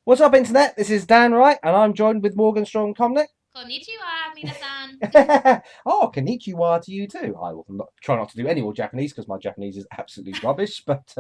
What's up, Internet? This is Dan Wright, and I'm joined with Morgan Strong Comnic. Konnichiwa, minasan. Oh, konnichiwa to you too. I will try not to do any more Japanese because my Japanese is absolutely rubbish. But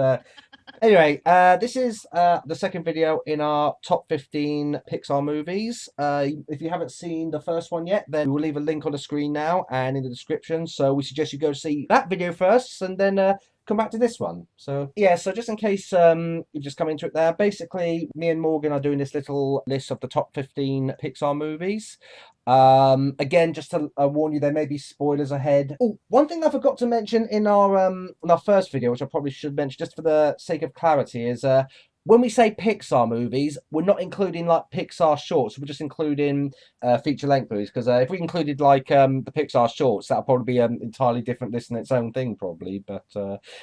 anyway, this is the second video in our top 15 Pixar movies. If you haven't seen the first one yet, then we'll leave a link on the screen now and in the description. So we suggest you go see that video first and then come back to this one. So yeah, so just in case you've just come into it there, basically me and Morgan are doing this little list of the top 15 Pixar movies. Again, just to warn you, there may be spoilers ahead. Oh, one thing I forgot to mention in our first video, which I probably should mention just for the sake of clarity, is when we say Pixar movies, we're not including like Pixar shorts. We're just including feature length movies because if we included like the Pixar shorts, that'll probably be an entirely different list in its own thing, probably. But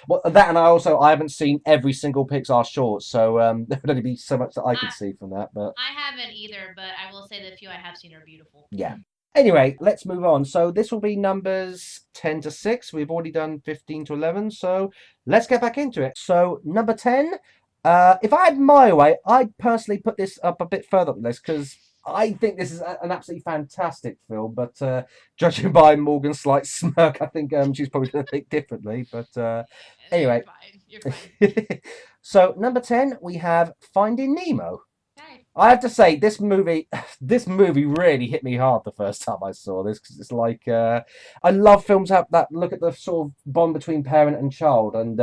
well, that and I haven't seen every single Pixar short, so there would only be so much that I could I see from that. But I haven't either, but I will say the few I have seen are beautiful. yeah. Anyway, let's move on. So this will be numbers 10 to 6. We've already done 15 to 11. So let's get back into it. So number 10, if I had my way, I'd personally put this up a bit further up the list because I think this is an absolutely fantastic film. But judging by Morgan's slight smirk, I think she's probably going to think differently. But No, you're anyway. fine. You're fine. So number 10, we have Finding Nemo. Okay. I have to say, this movie, this movie really hit me hard the first time I saw this because it's like I love films that look at the sort of bond between parent and child, and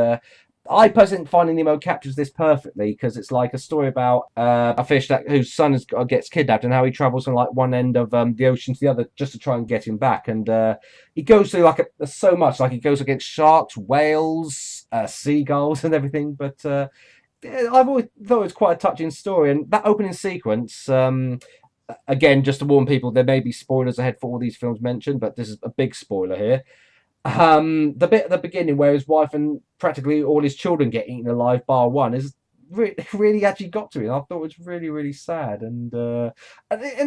I personally think Finding Nemo captures this perfectly because it's like a story about a fish whose son gets kidnapped and how he travels from like one end of the ocean to the other just to try and get him back, and he goes through like so much, like he goes against sharks, whales, seagulls, and everything, but. I've always thought it was quite a touching story, and that opening sequence. Again, just to warn people, there may be spoilers ahead for all these films mentioned, but this is a big spoiler here. The bit at the beginning where his wife and practically all his children get eaten alive, bar one, is really actually got to me. I thought it was really sad, and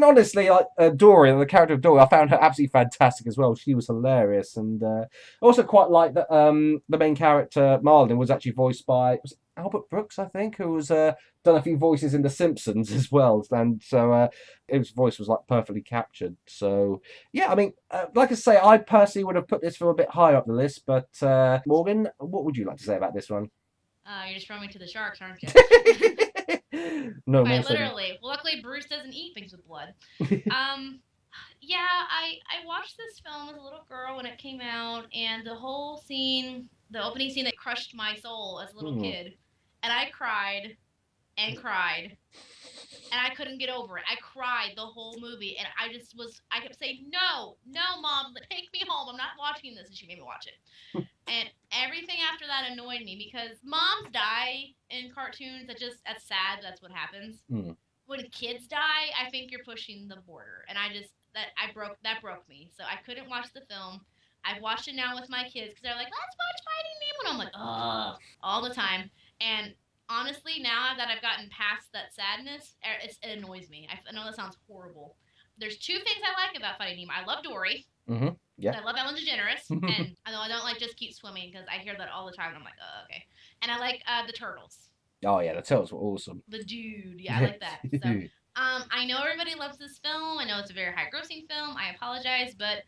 honestly, like Dory, the character of Dory, I found her absolutely fantastic as well. She was hilarious, and also quite like that. The main character Marlin was actually voiced by Albert Brooks, I think, who was done a few voices in The Simpsons as well, and so his voice was like perfectly captured. So yeah, I mean, like I say, I personally would have put this film a bit higher up the list, but Morgan, what would you like to say about this one? You're just throwing me to the sharks, aren't you? No more Quite so. literally. Well, luckily, Bruce doesn't eat things with blood. Um, yeah, I watched this film as a little girl when it came out, and the whole scene, the opening scene that crushed my soul as a little Hmm. kid, and I cried and cried and I couldn't get over it. I cried the whole movie, and I kept saying, no, no, mom, take me home. I'm not watching this. And she made me watch it. And everything after that annoyed me because moms die in cartoons. That's sad. That's what happens. Hmm. When kids die, I think you're pushing the border. And that broke me. So I couldn't watch the film. I've watched it now with my kids because they're like, let's watch Finding Nemo. And I'm like, ugh, all the time. And honestly, now that I've gotten past that sadness, it annoys me. I know that sounds horrible. There's two things I like about Finding Nemo. I love Dory. Mm-hmm. Yeah. I love Ellen DeGeneres, and I know I don't like Just Keep Swimming because I hear that all the time. And I'm like, oh, okay. And I like the turtles. Oh yeah, the turtles were awesome. The dude, yeah, I like that. So, I know everybody loves this film. I know it's a very high-grossing film. I apologize, but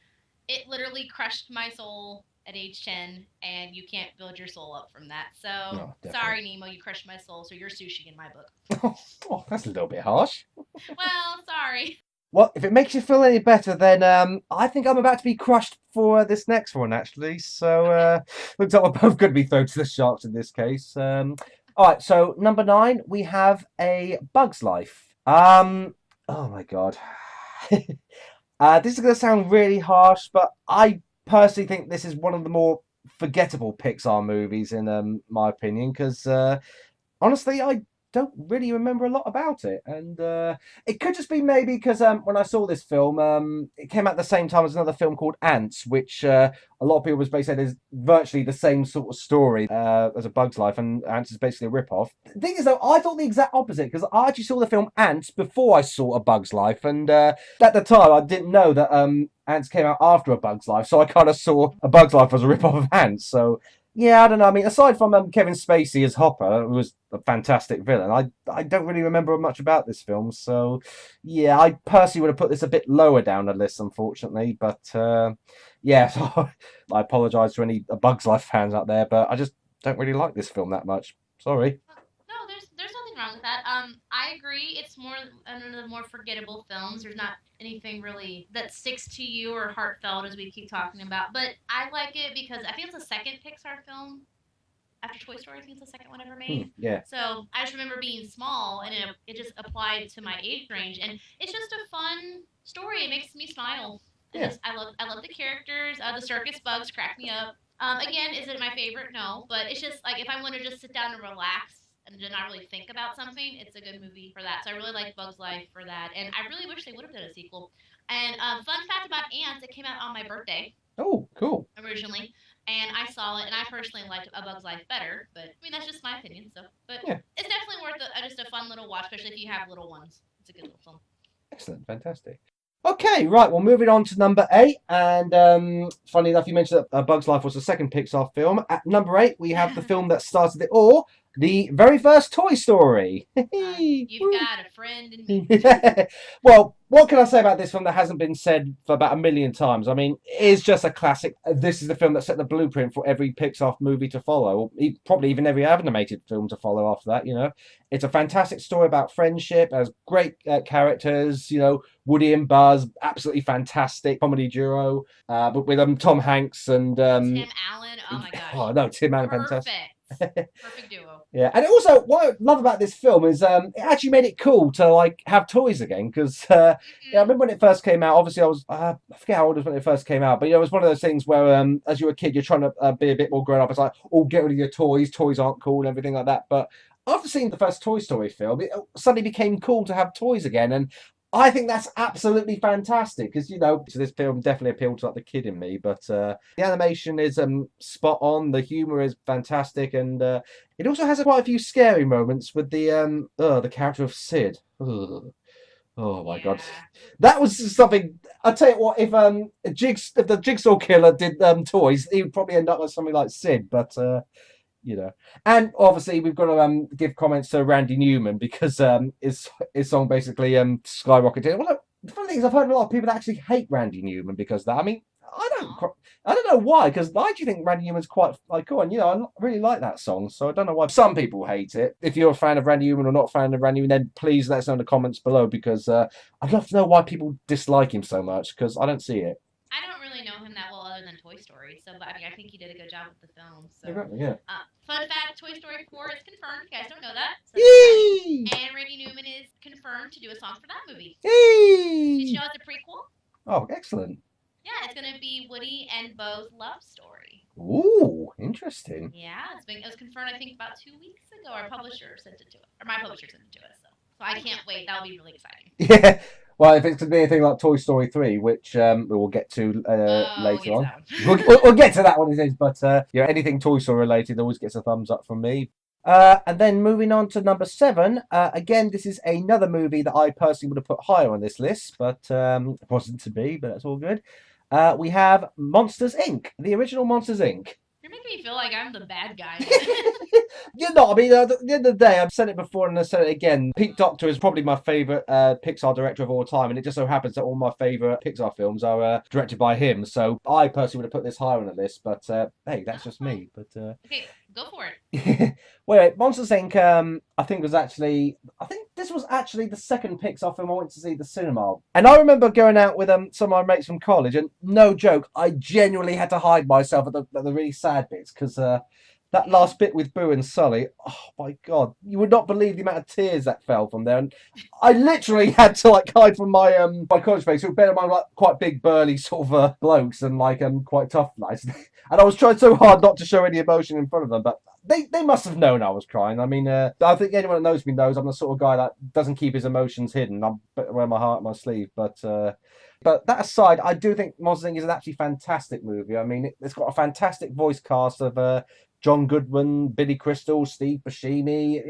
it literally crushed my soul at age 10, and you can't build your soul up from that. So, No, sorry, definitely. Nemo, you crushed my soul, so you're sushi in my book. Oh, that's a little bit harsh. Well, sorry. Well, if it makes you feel any better, then I think I'm about to be crushed for this next one, actually. So Okay. looks like we're both going to be thrown to the sharks in this case. All right, so number 9, we have A Bug's Life. Oh my God. This is going to sound really harsh, but I personally think this is one of the more forgettable Pixar movies, in my opinion, because honestly, I don't really remember a lot about it, and it could just be maybe because when I saw this film, it came out at the same time as another film called Ants, which a lot of people was basically said is virtually the same sort of story as A Bug's Life, and Ants is basically a rip-off. The thing is, though, I thought the exact opposite because I actually saw the film Ants before I saw A Bug's Life, and at the time I didn't know that Ants came out after A Bug's Life, so I kind of saw A Bug's Life as a rip-off of Ants, so. Yeah, I don't know. I mean, aside from Kevin Spacey as Hopper, who was a fantastic villain, I don't really remember much about this film. So, yeah, I personally would have put this a bit lower down the list, unfortunately. But yeah, so I apologise to any Bugs Life fans out there, but I just don't really like this film that much. Sorry. No, there's nothing wrong with that. I agree. It's more one of the more forgettable films. There's not anything really that sticks to you or heartfelt as we keep talking about. But I like it because I think it's the second Pixar film after Toy Story. I think it's the second one ever made. Yeah. So I just remember being small and it just applied to my age range, and it's just a fun story. It makes me smile. And Yeah. just I love the characters. The circus bugs crack me up. Again, is it my favorite? No, but it's just like if I want to just sit down and relax and to not really think about something, it's a good movie for that. So I really like Bugs Life for that, and I really wish they would have done a sequel. And fun fact about ants, it came out on my birthday Oh, cool. originally, and I saw it, and I personally liked A Bug's Life better. But I mean, that's just my opinion. So, but Yeah. it's definitely worth just a fun little watch, especially if you have little ones. It's a good little film. Excellent. Fantastic. Okay, right. Well, moving on to number eight, and funny enough, you mentioned that Bug's Life was the second Pixar film. At number eight, we have the film that started it all, the very first Toy Story. You've got a friend in me. Well, what can I say about this film that hasn't been said for about a million times? I mean, it is just a classic. This is the film that set the blueprint for every Pixar movie to follow, or probably even every animated film to follow after that. It's a fantastic story about friendship, has great characters. Woody and Buzz, absolutely fantastic comedy duo. But with Tom Hanks and Tim Allen. Oh my gosh. oh no, Tim Allen, Perfect. fantastic. Perfect duo. Yeah, and also what I love about this film is it actually made it cool to like have toys again because yeah, I remember when it first came out. Obviously, I was I forget how old I was when it first came out, but it was one of those things where as you're a kid, you're trying to be a bit more grown up. It's like, oh, get rid of your toys. Toys aren't cool and everything like that. But after seeing the first Toy Story film, it suddenly became cool to have toys again, and I think that's absolutely fantastic because so this film definitely appealed to like the kid in me. But the animation is spot on, the humor is fantastic, and it also has quite a few scary moments with the character of Sid. Ugh. Oh my god, Yeah. that was something. I tell you what, if the Jigsaw Killer did toys, he would probably end up with something like Sid. But you know. And obviously, we've got to give comments to Randy Newman because his song basically skyrocketed. Well, the funny thing is, I've heard a lot of people that actually hate Randy Newman because of that. I mean, I don't, Aw. I don't know why. Because I actually think Randy Newman's quite like cool, and I really like that song. So I don't know why some people hate it. If you're a fan of Randy Newman or not a fan of Randy Newman, then please let us know in the comments below because I'd love to know why people dislike him so much because I don't see it. I don't really know him that well other than Toy Story, so but I mean I think he did a good job with the film. So Exactly, yeah. fun fact: Toy Story 4 is confirmed. You guys don't know that, so that's Yay! exciting. And Randy Newman is confirmed to do a song for that movie. Did you Yay! know it's a prequel? Oh, excellent. Yeah, it's gonna be Woody and Bo's love story. Ooh, interesting. Yeah, it was confirmed I think about 2 weeks ago. Our publisher sent it to us, or my publisher sent it to us. So I can't wait. That'll be really exciting. Yeah. Well, if it's to be anything like Toy Story 3, which we will get to We'll later get to on. that We'll get to that one, it is. But anything Toy Story related always gets a thumbs up from me. And then moving on to number seven. Again, this is another movie that I personally would have put higher on this list, but it wasn't to be, but that's all good. We have Monsters Inc., the original Monsters Inc. You're making me feel like I'm the bad guy. You're not. I mean, at the end of the day, I've said it before and I said it again. Pete Docter is probably my favourite Pixar director of all time, and it just so happens that all my favourite Pixar films are directed by him. So I personally would have put this higher on the list, but hey, that's just me. But Okay, go for it. wait, Monsters Inc. I think this was actually the second Pixar film I went to see at the cinema, and I remember going out with some of my mates from college, and no joke, I genuinely had to hide myself at the really sad bits because. That last bit with Boo and Sully, oh my god, you would not believe the amount of tears that fell from there. And I literally had to like hide from my college mates who bear in mind like quite big burly sort of blokes and like quite tough guys. And I was trying so hard not to show any emotion in front of them, but they must have known I was crying. I mean, I think anyone that knows me knows I'm the sort of guy that doesn't keep his emotions hidden. I'm wear my heart on my sleeve, but that aside, I do think Monsters Inc. is an actually fantastic movie. I mean, it's got a fantastic voice cast of John Goodman, Billy Crystal, Steve Buscemi.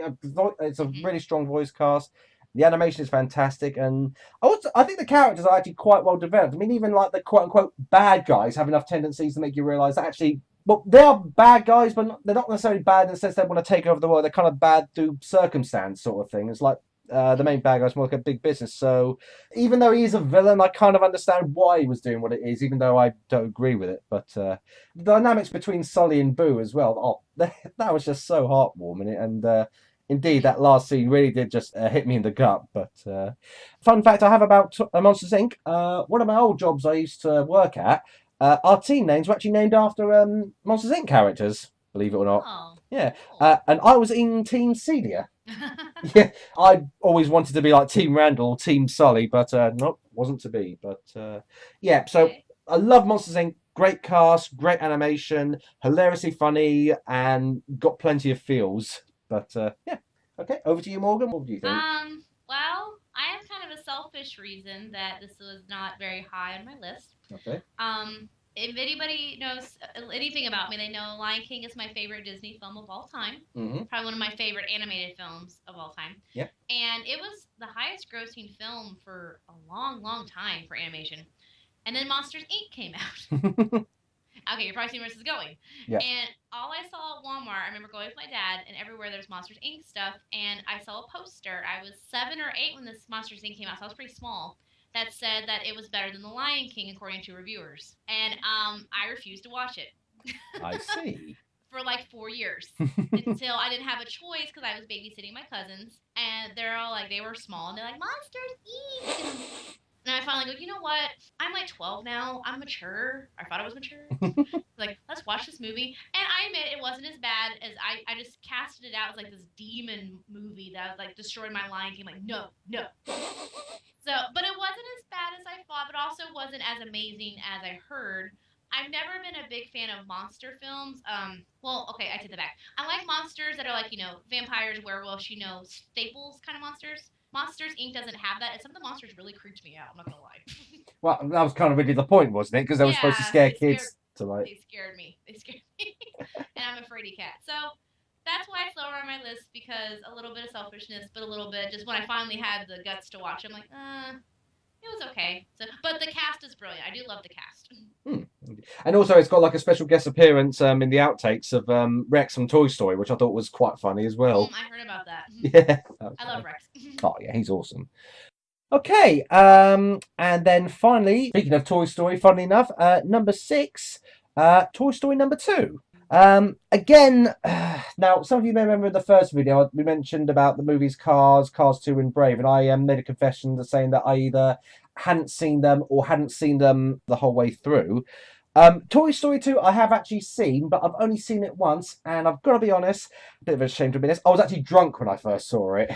It's a Mhm. really strong voice cast. The animation is fantastic, and I think the characters are actually quite well developed. I mean, even like the quote unquote bad guys have enough tendencies to make you realise that actually Well, they are bad guys, but they're not necessarily bad in the sense they want to take over the world. They're kind of bad through circumstance, sort of thing. It's like the main bad guy's more like a big business. So even though he is a villain, I kind of understand why he was doing what it is, even though I don't agree with it. But the dynamics between Sully and Boo as well, that was just so heartwarming. And indeed, that last scene really did just hit me in the gut. But fun fact I have about Monsters Inc. One of my old jobs I used to work at. Our team names were actually named after Monsters Inc. characters, believe it or not. Oh, Yeah, cool. and I was in Team Celia. Yeah, I always wanted to be like Team Randall, Team Sully, but nope, wasn't to be. But yeah, so Okay. I love Monsters Inc. Great cast, great animation, hilariously funny, and got plenty of feels. But yeah, okay, over to you, Morgan. What do you think? Well, I have kind of a selfish reason that this was not very high on my list. Okay. If anybody knows anything about me, they know Lion King is my favorite Disney film of all time. Mm-hmm. Probably one of my favorite animated films of all time. Yep. And it was the highest grossing film for a long, long time for animation. And then Monsters Inc. came out. Okay, you're probably seeing where this is going. Yeah. And all I saw at Walmart, I remember going with my dad, and everywhere there's Monsters Inc. stuff, and I saw a poster. I was 7 or 8 when this Monsters Inc. came out, so I was pretty small. That said that it was better than The Lion King according to reviewers, and I refused to watch it I see. for like 4 years until I didn't have a choice because I was babysitting my cousins, and they're all like they were small, and they're like Monsters Inc. And I finally go, you know what? I'm like 12 now. I'm mature. I thought I was mature. Like, let's watch this movie. And I admit it wasn't as bad as I just casted it out as like this demon movie that was like destroyed my Lion King. Like, no, no. So, but it wasn't as bad as I thought, but also wasn't as amazing as I heard. I've never been a big fan of monster films. Well, okay, I take that back. I like monsters that are like, vampires, werewolves, staples kind of monsters. Monsters Inc. doesn't have that, and some of the monsters really creeped me out. I'm not gonna lie. Well, that was kind of really the point, wasn't it? Because they were supposed to Yeah, scare kids to like. they scared me. They scared me, and I'm a fraidy cat. So that's why it's lower on my list because a little bit of selfishness, but a little bit just when I finally had the guts to watch, I'm like, it was okay. So, but the cast is brilliant. I do love the cast. Hmm. And also, it's got like a special guest appearance in the outtakes of Rex from Toy Story, which I thought was quite funny as well. I heard about that. Yeah, I love Rex. Oh yeah, he's awesome. Okay, and then finally, speaking of Toy Story, funnily enough, number 6, Toy Story number 2. Again, now some of you may remember in the first video we mentioned about the movies Cars, Cars 2 and Brave, and I made a confession saying that I either hadn't seen them or hadn't seen them the whole way through. Toy Story 2 I have actually seen, but I've only seen it once, and I've got to be honest, a bit of a shame to admit this, I was actually drunk when I first saw it.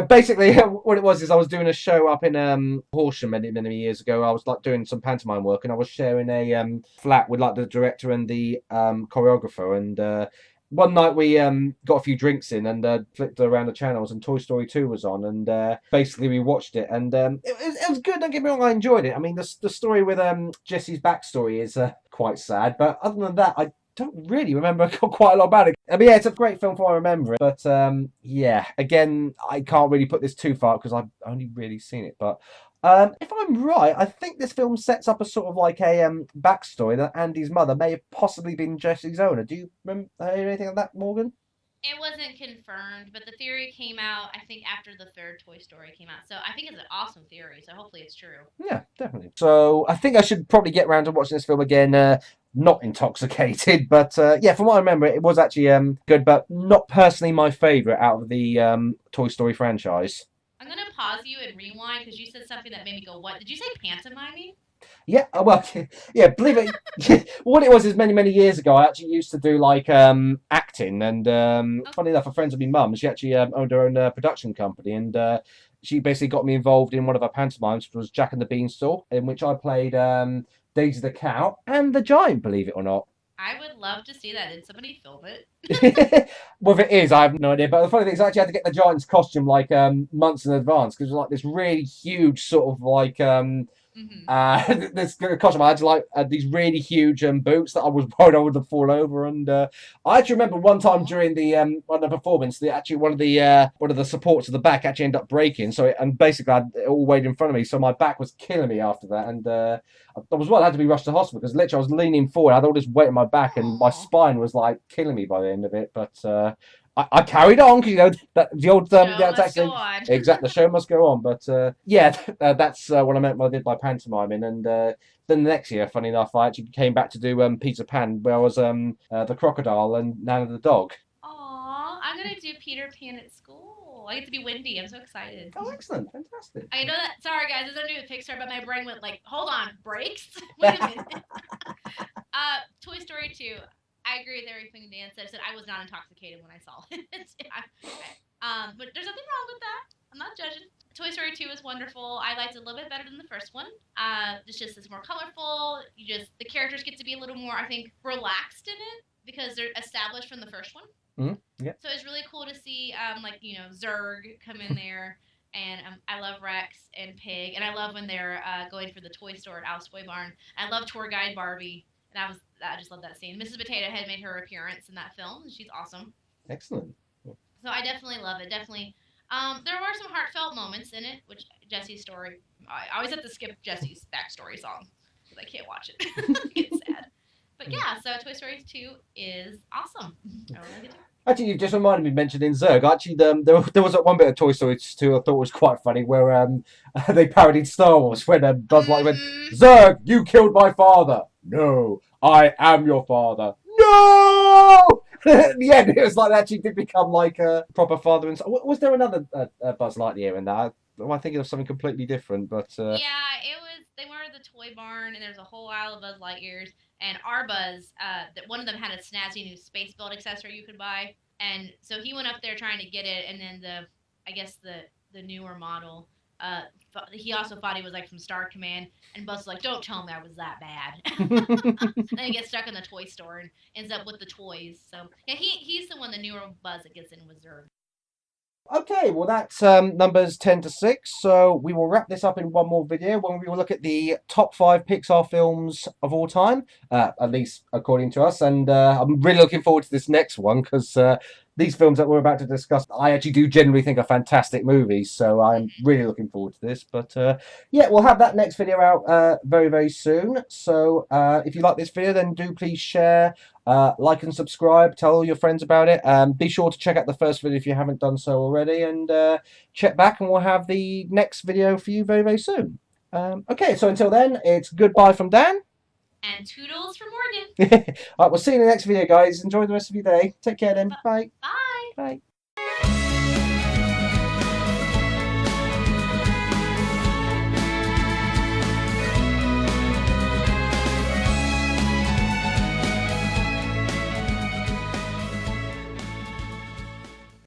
Basically, what it was is I was doing a show up in Horsham many, many years ago. I was like doing some pantomime work, and I was sharing a flat with like the director and the choreographer. And one night we got a few drinks in and flipped around the channels, and Toy Story 2 was on, and basically we watched it, and it was good. Don't get me wrong, I enjoyed it. I mean, the story with Jesse's backstory is quite sad, but other than that, I don't really remember quite a lot about it. I mean, yeah, it's a great film from what I remember it. But yeah, again, I can't really put this too far because I've only really seen it. But if I'm right, I think this film sets up a sort of like a backstory that Andy's mother may have possibly been Jesse's owner. Do you remember anything of that, Morgan? It wasn't confirmed, but the theory came out, I think, after the third Toy Story came out. So I think it's an awesome theory. So hopefully it's true. Yeah, definitely. So I think I should probably get around to watching this film again. Not intoxicated, but yeah, from what I remember, it was actually good, but not personally my favourite out of the Toy Story franchise. I'm gonna pause you and rewind because you said something that made me go, "What did you say? Pantomiming?" Yeah, well, yeah, believe it. What it was is many, many years ago, I actually used to do like acting, and funny enough, a friend of my mum, she actually owned her own production company, and she basically got me involved in one of her pantomimes, which was Jack and the Beanstalk, in which I played Daisy the cow and the giant, believe it or not. I would love to see that. Did somebody film it? Well, if it is, I have no idea. But the funny thing is, I actually had to get the giant's costume like months in advance because it was like this really huge sort of like Mm-hmm. This costume, I had like these really huge boots that I was worried I would have fall over, and I actually remember one time Aw. during the one of the performance, actually one of the supports of the back actually ended up breaking. So and basically I had it all weighed in front of me, so my back was killing me after that, and I was well, I had to be rushed to hospital because literally I was leaning forward, I had all this weight on my back, and my Aw. spine was like killing me by the end of it, but. I carried on because that the old Show yeah, it's must go actually on. exactly the show must go on. But yeah, that's what I meant when I did my pantomiming. And then the next year, funny enough, I actually came back to do Peter Pan, where I was the crocodile and Nana the dog. Aw, I'm gonna do Peter Pan at school. I get to be Wendy. I'm so excited. Oh, excellent, fantastic. I know that. Sorry, guys, this is new with Pixar, but my brain went like, hold on, brakes. Wait a minute. Toy Story 2. I agree with everything Dan said. I was not intoxicated when I saw it. But there's nothing wrong with that. I'm not judging. Toy Story 2 is wonderful. I liked it a little bit better than the first one. It's more colorful. The characters get to be a little more, I think, relaxed in it because they're established from the first one. Yeah. So it's really cool to see, Zurg come in there. And I love Rex and Pig, and I love when they're going for the toy store at Alice Toy Barn. I love tour guide Barbie, and I just love that scene. Mrs. Potato Head made her appearance in that film, and she's awesome. Excellent. So I definitely love it. Definitely, there were some heartfelt moments in it, which Jesse's story. I always have to skip Jesse's backstory song because I can't watch it. I get sad. But yeah, so Toy Story 2 is awesome. I really like it too. Actually, you've just reminded me of mentioning Zurg. Actually, there was one bit of Toy Story 2 I thought was quite funny where they parodied Star Wars when Buzz Lightyear went, Zurg, you killed my father. No, I am your father. No! Yeah, it was like that. Actually did become like a proper father. And was there another Buzz Lightyear in that? Am I thinking of something completely different? But Yeah, it was. They were at the toy barn, and there's a whole aisle of Buzz Lightyears. And our Buzz, that one of them had a snazzy new space belt accessory you could buy, and so he went up there trying to get it. And then I guess the newer model, he also thought he was like from Star Command, and Buzz was like, "Don't tell me I was that bad." Then he gets stuck in the toy store and ends up with the toys. So yeah, he's the one, the newer Buzz that gets in with Zurg. okay, well that's numbers 10 to 6. So we will wrap this up in one more video when we will look at the top 5 Pixar films of all time, at least according to us. And I'm really looking forward to this next one because these films that we're about to discuss, I actually do generally think are fantastic movies. So I'm really looking forward to this. But yeah, we'll have that next video out very, very soon. So if you like this video, then do please share. Like and subscribe, tell all your friends about it. Be sure to check out the first video if you haven't done so already, and check back and we'll have the next video for you very, very soon. Okay, so until then, it's goodbye from Dan. And toodles for Morgan. All right, we'll see you in the next video, guys. Enjoy the rest of your day. Take care then. Bye. Bye. Bye.